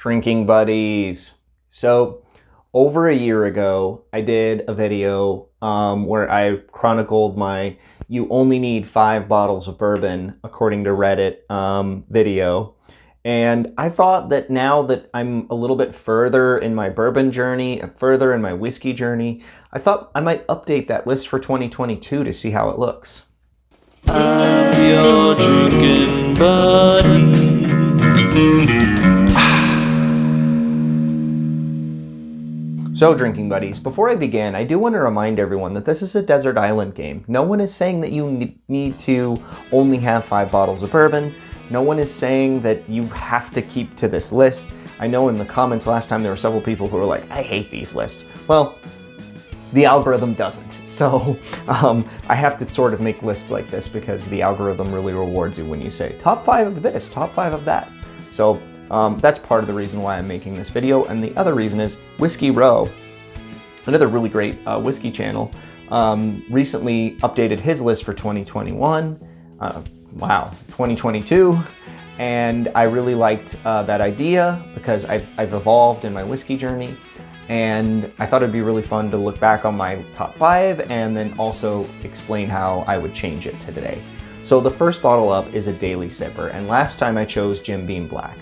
Drinking buddies. So over a year ago, I did a video where I chronicled my "you only need 5 bottles of bourbon" according to Reddit video. And I thought that now that I'm a little bit further in my bourbon journey, further in my whiskey journey, I thought I might update that list for 2022 to see how it looks. I'm your drinking buddy. So, drinking buddies, before I begin, I do want to remind everyone that this is a desert island game. No one is saying that you need to only have 5 bottles of bourbon. No one is saying that you have to keep to this list. I know in the comments last time there were several people who were like, I hate these lists. Well, the algorithm doesn't. So I have to sort of make lists like this because the algorithm really rewards you when you say top 5 of this, top 5 of that. So that's part of the reason why I'm making this video. And the other reason is Whiskey Row, another really great whiskey channel, recently updated his list for 2021. 2022. And I really liked that idea because I've evolved in my whiskey journey. And I thought it'd be really fun to look back on my top 5 and then also explain how I would change it to today. So the first bottle up is a daily sipper. And last time I chose Jim Beam Black.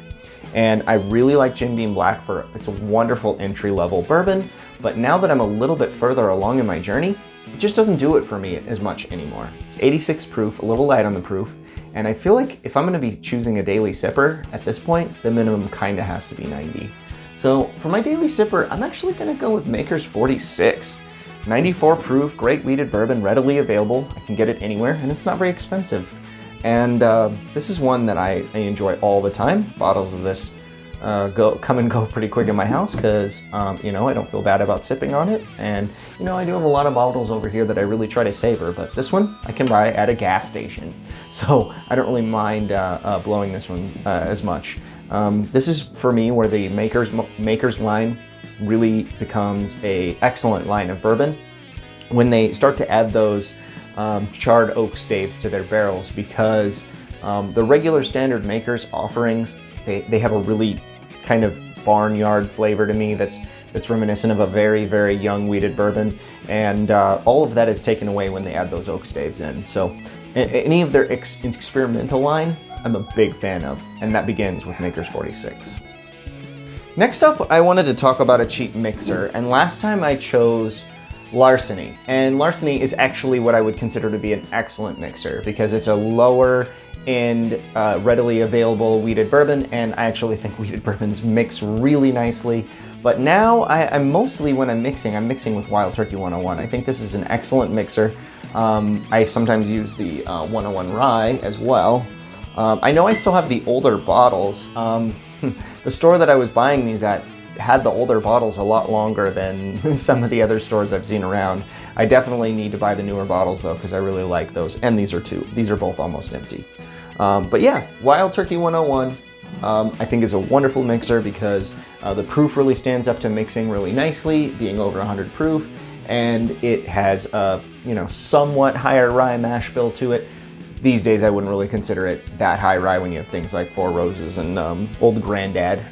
And I really like Jim Beam Black it's a wonderful entry-level bourbon, but now that I'm a little bit further along in my journey, it just doesn't do it for me as much anymore. It's 86 proof, a little light on the proof, and I feel like if I'm gonna be choosing a daily sipper at this point, the minimum kinda has to be 90. So for my daily sipper, I'm actually gonna go with Maker's 46. 94 proof, great wheated bourbon, readily available. I can get it anywhere, and it's not very expensive. And this is one that I enjoy all the time. Bottles of this come and go pretty quick in my house because, I don't feel bad about sipping on it. And, I do have a lot of bottles over here that I really try to savor, but this one I can buy at a gas station. So I don't really mind blowing this one as much. This is, for me, where the Maker's line really becomes an excellent line of bourbon when they start to add those charred oak staves to their barrels, because the regular standard Maker's offerings, they have a really kind of barnyard flavor to me that's reminiscent of a very, very young wheated bourbon, and all of that is taken away when they add those oak staves in. So any of their experimental line, I'm a big fan of, and that begins with Maker's 46. Next up, I wanted to talk about a cheap mixer, and last time I chose Larceny. And Larceny is actually what I would consider to be an excellent mixer because it's a lower end, readily available wheated bourbon, and I actually think wheated bourbons mix really nicely. But now I'm mostly, when I'm mixing with Wild Turkey 101. I think this is an excellent mixer. I sometimes use the 101 Rye as well. I know I still have the older bottles. The store that I was buying these at had the older bottles a lot longer than some of the other stores I've seen around. I definitely need to buy the newer bottles though, because I really like those. And these are both almost empty. But yeah, Wild Turkey 101, I think is a wonderful mixer because the proof really stands up to mixing really nicely, being over 100 proof, and it has a somewhat higher rye mash bill to it. These days I wouldn't really consider it that high rye when you have things like Four Roses and Old Grandad.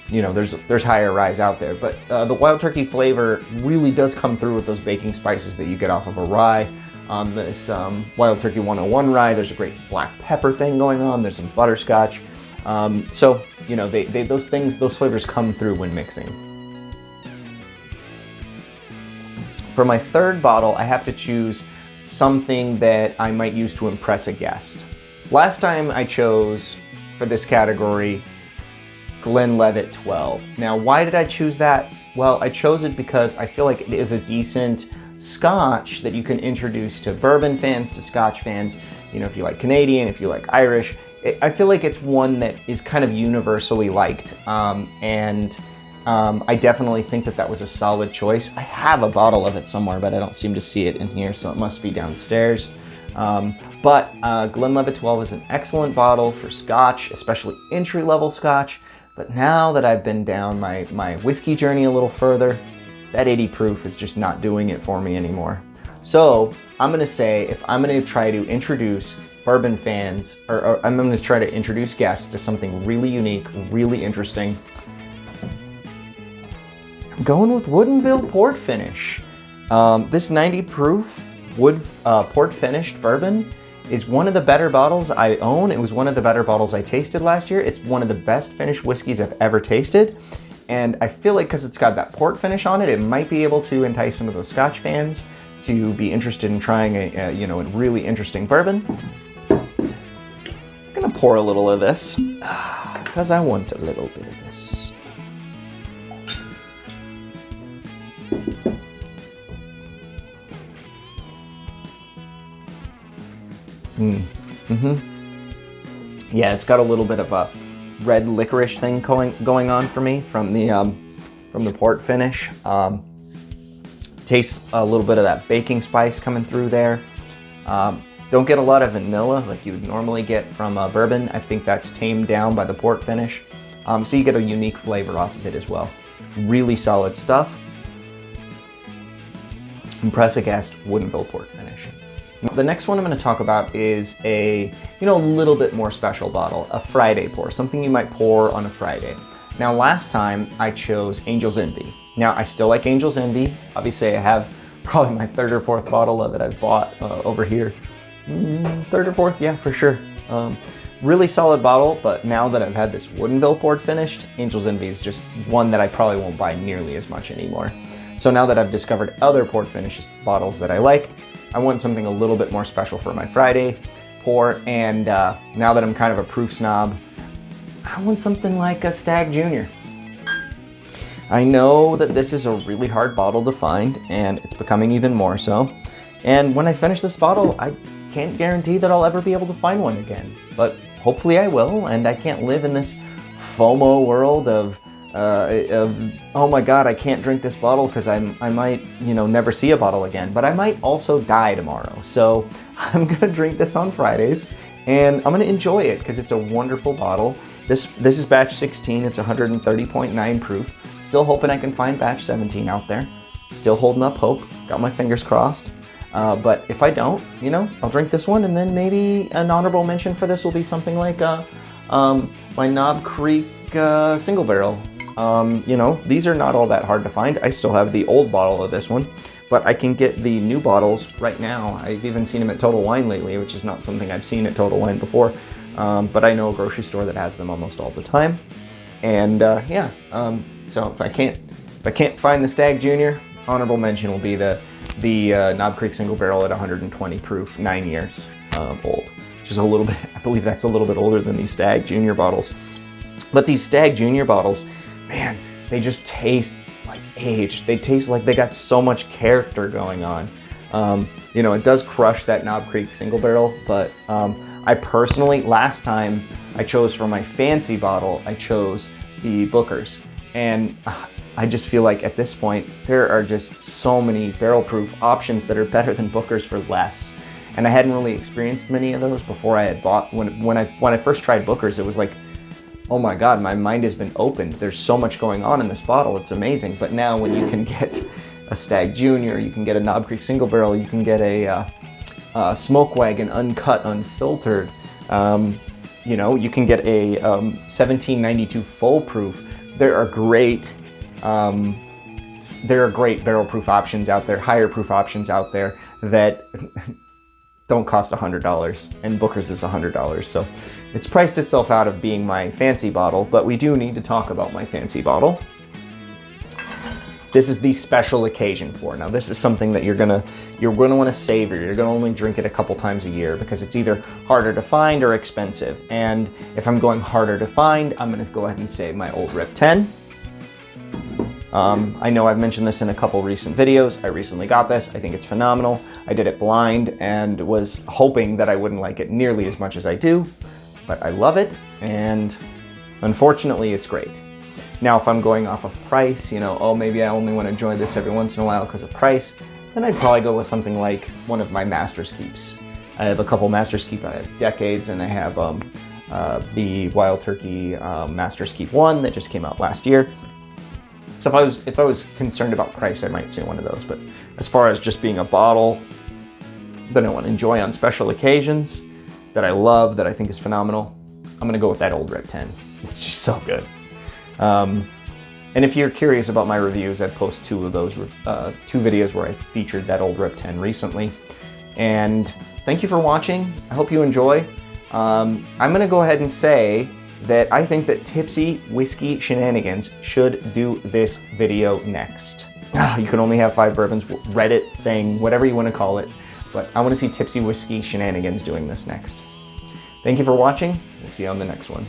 There's higher ryes out there, but the Wild Turkey flavor really does come through with those baking spices that you get off of a rye. On this Wild Turkey 101 rye, there's a great black pepper thing going on. There's some butterscotch. Those flavors come through when mixing. For my third bottle, I have to choose something that I might use to impress a guest. Last time I chose, for this category, Glenlivet 12. Now, why did I choose that? Well, I chose it because I feel like it is a decent Scotch that you can introduce to bourbon fans, to Scotch fans. If you like Canadian, if you like Irish, I feel like it's one that is kind of universally liked. I definitely think that was a solid choice. I have a bottle of it somewhere, but I don't seem to see it in here, so it must be downstairs. But Glenlivet 12 is an excellent bottle for Scotch, especially entry-level Scotch. But now that I've been down my whiskey journey a little further, that 80 proof is just not doing it for me anymore. So I'm gonna say, if I'm gonna try to introduce bourbon fans, or I'm going to try to introduce guests to something really unique, really interesting. I'm going with Woodinville Port Finish. This 90 proof wood port finished bourbon is one of the better bottles I own. It was one of the better bottles I tasted last year. It's one of the best finished whiskeys I've ever tasted. And I feel like because it's got that port finish on it, it might be able to entice some of those Scotch fans to be interested in trying a really interesting bourbon. I'm gonna pour a little of this because I want a little bit of this. Yeah, it's got a little bit of a red licorice thing going on for me from the port finish. Tastes a little bit of that baking spice coming through there. Don't get a lot of vanilla like you would normally get from bourbon. I think that's tamed down by the port finish. So you get a unique flavor off of it as well. Really solid stuff. Impress a guest, Woodinville Port Finish. The next one I'm going to talk about is a little bit more special bottle, a Friday pour, something you might pour on a Friday. Now last time I chose Angel's Envy. Now I still like Angel's Envy. Obviously I have probably my third or fourth bottle of it I've bought over here. Third or fourth, yeah, for sure. Really solid bottle, but now that I've had this Woodinville port finished, Angel's Envy is just one that I probably won't buy nearly as much anymore. So now that I've discovered other port finished bottles that I like, I want something a little bit more special for my Friday pour, and now that I'm kind of a proof snob, I want something like a Stag Junior. I know that this is a really hard bottle to find, and it's becoming even more so. And when I finish this bottle, I can't guarantee that I'll ever be able to find one again, but hopefully I will, and I can't live in this FOMO world of oh my god, I can't drink this bottle because I might never see a bottle again, but I might also die tomorrow. So I'm gonna drink this on Fridays, and I'm gonna enjoy it because it's a wonderful bottle. This is batch 16. It's 130.9 proof. Still hoping I can find batch 17 out there. Still holding up hope. Got my fingers crossed. But if I don't, I'll drink this one, and then maybe an honorable mention for this will be something like my Knob Creek single barrel. These are not all that hard to find. I still have the old bottle of this one, but I can get the new bottles right now. I've even seen them at Total Wine lately, which is not something I've seen at Total Wine before. But I know a grocery store that has them almost all the time. And so if I can't find the Stag Junior, honorable mention will be the Knob Creek single barrel at 120 proof, 9 years old, which is a little bit, I believe that's a little bit older than these Stag Junior bottles. But these Stag Junior bottles, man, they just taste like age. They taste like they got so much character going on. It does crush that Knob Creek single barrel, but I personally, last time I chose for my fancy bottle, I chose the Booker's. And I just feel like at this point, there are just so many barrel proof options that are better than Booker's for less. And I hadn't really experienced many of those before I had bought. When I first tried Booker's, it was like, oh my god, my mind has been opened. There's so much going on in this bottle. It's amazing. But now when you can get a Stag Junior, you can get a Knob Creek single barrel, you can get a Smoke Wagon uncut, unfiltered. You can get a 1792 full proof. There are great barrel proof options out there, higher proof options out there that don't cost $100, and Booker's is $100. So it's priced itself out of being my fancy bottle, but we do need to talk about my fancy bottle. This is the special occasion pour. Now this is something that you're gonna want to savor. You're gonna only drink it a couple times a year because it's either harder to find or expensive. And if I'm going harder to find, I'm gonna go ahead and say my Old Rip 10. I know I've mentioned this in a couple recent videos. I recently got this. I think it's phenomenal. I did it blind and was hoping that I wouldn't like it nearly as much as I do, but I love it, and unfortunately it's great. Now if I'm going off of price, maybe I only want to enjoy this every once in a while because of price, then I'd probably go with something like one of my Master's Keeps. I have a couple Master's Keep. I have Decades, and I have the Wild Turkey Master's Keep 1 that just came out last year. So if I was concerned about price, I might say one of those. But as far as just being a bottle that I want to enjoy on special occasions, that I love, that I think is phenomenal, I'm gonna go with that Old Rep 10. It's just so good. And if you're curious about my reviews, I post two videos where I featured that Old Rep 10 recently. And thank you for watching. I hope you enjoy. I'm gonna go ahead and say that I think that Tipsy Whiskey Shenanigans should do this video next. You can only have 5 bourbons, Reddit thing, whatever you want to call it. But I want to see Tipsy Whiskey Shenanigans doing this next. Thank you for watching. We'll see you on the next one.